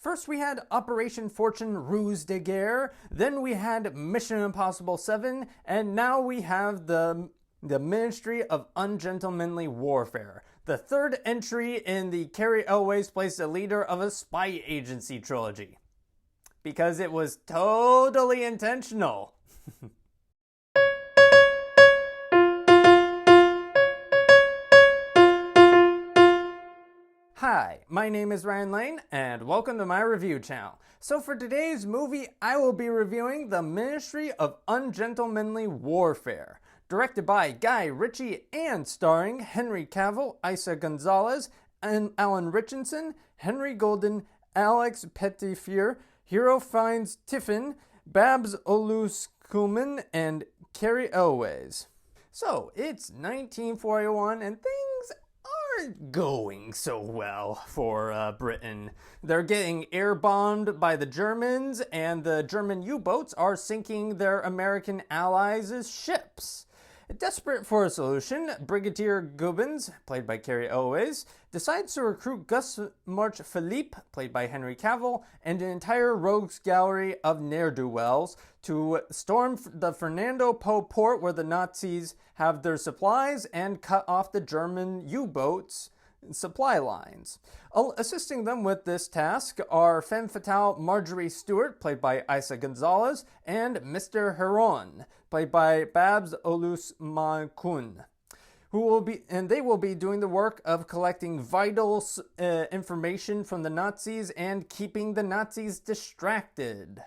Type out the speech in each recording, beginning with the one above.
First we had Operation Fortune Ruse de Guerre, then we had Mission Impossible 7, and now we have the Ministry of Ungentlemanly Warfare. The third entry in the Cary Elwes plays the leader of a spy agency trilogy. Because it was totally intentional. Hi, my name is Ryan Lane, and welcome to my review channel. So for today's movie, I will be reviewing The Ministry of Ungentlemanly Warfare, directed by Ritchie and starring Henry Cavill, Eiza Gonzalez, and Alan Ritchinson, Henry Golden, Alex Pettyfer, Hero finds Tiffin, Babs Olusanmokun, and Cary Elwes. So, it's 1941 and things aren't going so well for Britain. They're getting air-bombed by the Germans, and the German U-boats are sinking their American allies' ships. Desperate for a solution, Brigadier Gubbins, played by Cary Elwes, decides to recruit Gus March Philippe, played by Henry Cavill, and an entire rogues gallery of ne'er-do-wells to storm the Fernando Po port where the Nazis have their supplies and cut off the German U-boats' supply lines. Assisting them with this task are femme fatale Marjorie Stewart, played by Eiza Gonzalez, and Mr. Heron, played by Babs Olusanmokun, they will be doing the work of collecting vital information from the Nazis and keeping the Nazis distracted.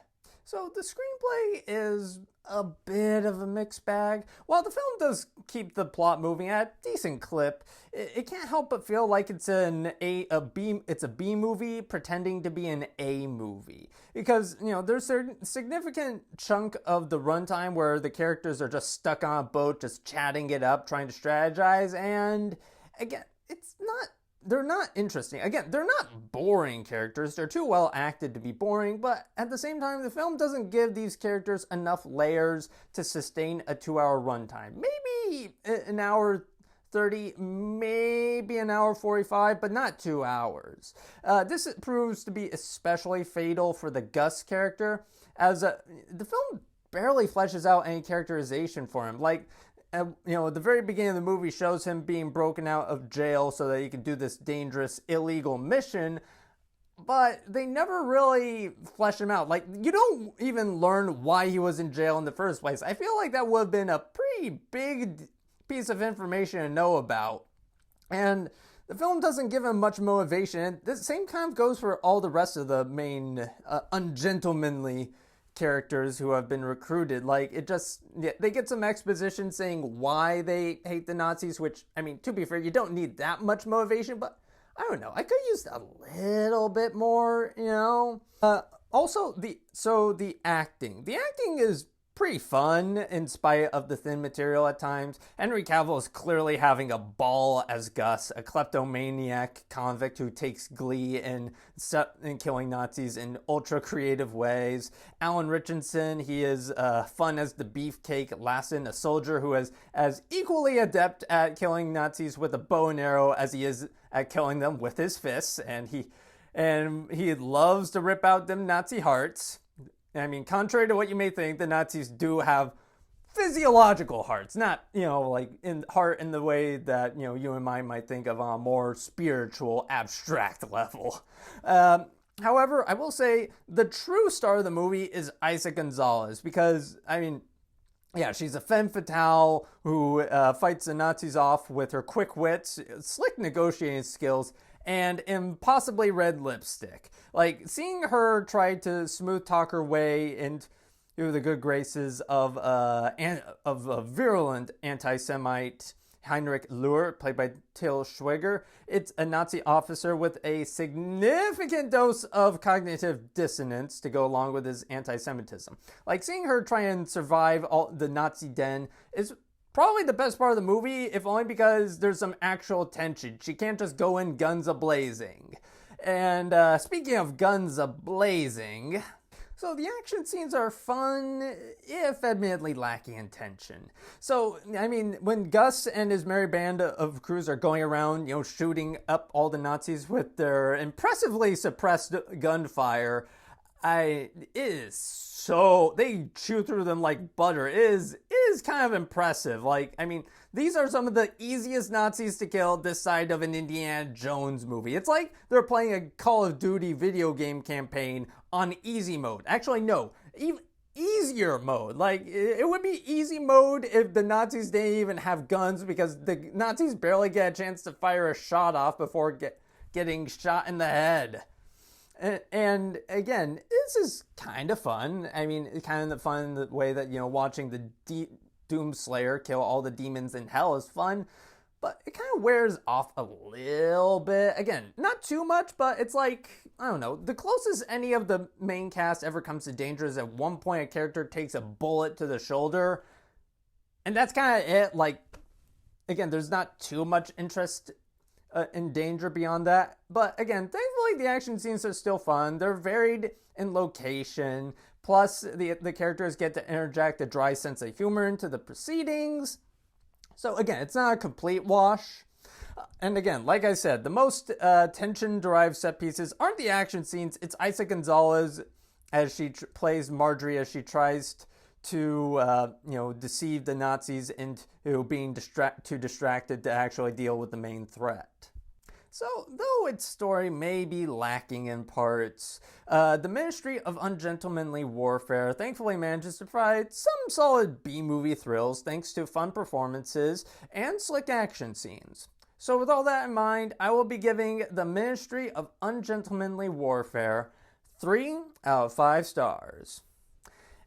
So the screenplay is a bit of a mixed bag. While the film does keep the plot moving at a decent clip, it can't help but feel like it's a B movie pretending to be an A movie. Because, there's a significant chunk of the runtime where the characters are just stuck on a boat, just chatting it up, trying to strategize, and again, they're not interesting. Again, they're not boring characters. They're too well acted to be boring, but at the same time, the film doesn't give these characters enough layers to sustain a 2-hour runtime. Maybe an hour 30, maybe an hour 45, but not 2 hours. This proves to be especially fatal for the Gus character, as the film barely fleshes out any characterization for him. The very beginning of the movie shows him being broken out of jail so that he can do this dangerous, illegal mission, but they never really flesh him out. You don't even learn why he was in jail in the first place. I feel like that would have been a pretty big piece of information to know about. And the film doesn't give him much motivation. And the same kind of goes for all the rest of the main ungentlemanly characters who have been recruited. They get some exposition saying why they hate the Nazis, which, to be fair, you don't need that much motivation, but I don't know, I could use a little bit more, Also, the acting. The acting is pretty fun in spite of the thin material at times. Henry Cavill is clearly having a ball as Gus, a kleptomaniac convict who takes glee in killing Nazis in ultra creative ways. Alan Ritchinson, he is fun as the beefcake Lassen, a soldier who is as equally adept at killing Nazis with a bow and arrow as he is at killing them with his fists, and he loves to rip out them Nazi hearts. Contrary to what you may think, the Nazis do have physiological hearts, not, heart in the way that, you and I might think of on a more spiritual, abstract level. However, I will say the true star of the movie is Eiza Gonzalez because, she's a femme fatale who fights the Nazis off with her quick wits, slick negotiating skills, and impossibly red lipstick. Seeing her try to smooth talk her way into the good graces of a virulent anti-Semite Heinrich Löhr, played by Til Schweiger. It's a Nazi officer with a significant dose of cognitive dissonance to go along with his anti-Semitism. Seeing her try and survive the Nazi den is probably the best part of the movie, if only because there's some actual tension. She can't just go in guns a-blazing. And speaking of guns a-blazing, So the action scenes are fun, if admittedly lacking in tension. So, I mean, when Gus and his merry band of crews are going around, shooting up all the Nazis with their impressively suppressed gunfire, they chew through them like butter. It is kind of impressive. These are some of the easiest Nazis to kill this side of an Indiana Jones movie. It's like they're playing a Call of Duty video game campaign on easy mode. Actually, no, even easier mode. It would be easy mode if the Nazis didn't even have guns, because the Nazis barely get a chance to fire a shot off before getting shot in the head. And again, this is kind of fun. I mean, it's kind of fun in the way that, watching the Doomslayer kill all the demons in hell is fun, but it kind of wears off a little bit. Again, not too much, but it's like, I don't know, the closest any of the main cast ever comes to danger is at one point a character takes a bullet to the shoulder, and that's kind of it. Again, there's not too much interest in danger beyond that. But again, thankfully the action scenes are still fun. They're varied in location. Plus, the characters get to interject a dry sense of humor into the proceedings. So again, it's not a complete wash. And again, like I said, the most tension-derived set pieces aren't the action scenes. It's Eiza Gonzalez as she plays Marjorie, as she tries to deceive the Nazis into being too distracted to actually deal with the main threat. So, though its story may be lacking in parts, the Ministry of Ungentlemanly Warfare thankfully manages to provide some solid B-movie thrills thanks to fun performances and slick action scenes. So with all that in mind, I will be giving the Ministry of Ungentlemanly Warfare 3 out of 5 stars.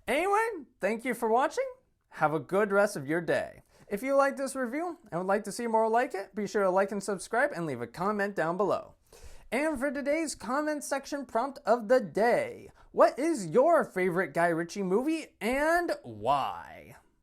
Anyway, thank you for watching. Have a good rest of your day. If you like this review and would like to see more like it, be sure to like and subscribe and leave a comment down below. And for today's comment section prompt of the day, what is your favorite Guy Ritchie movie and why?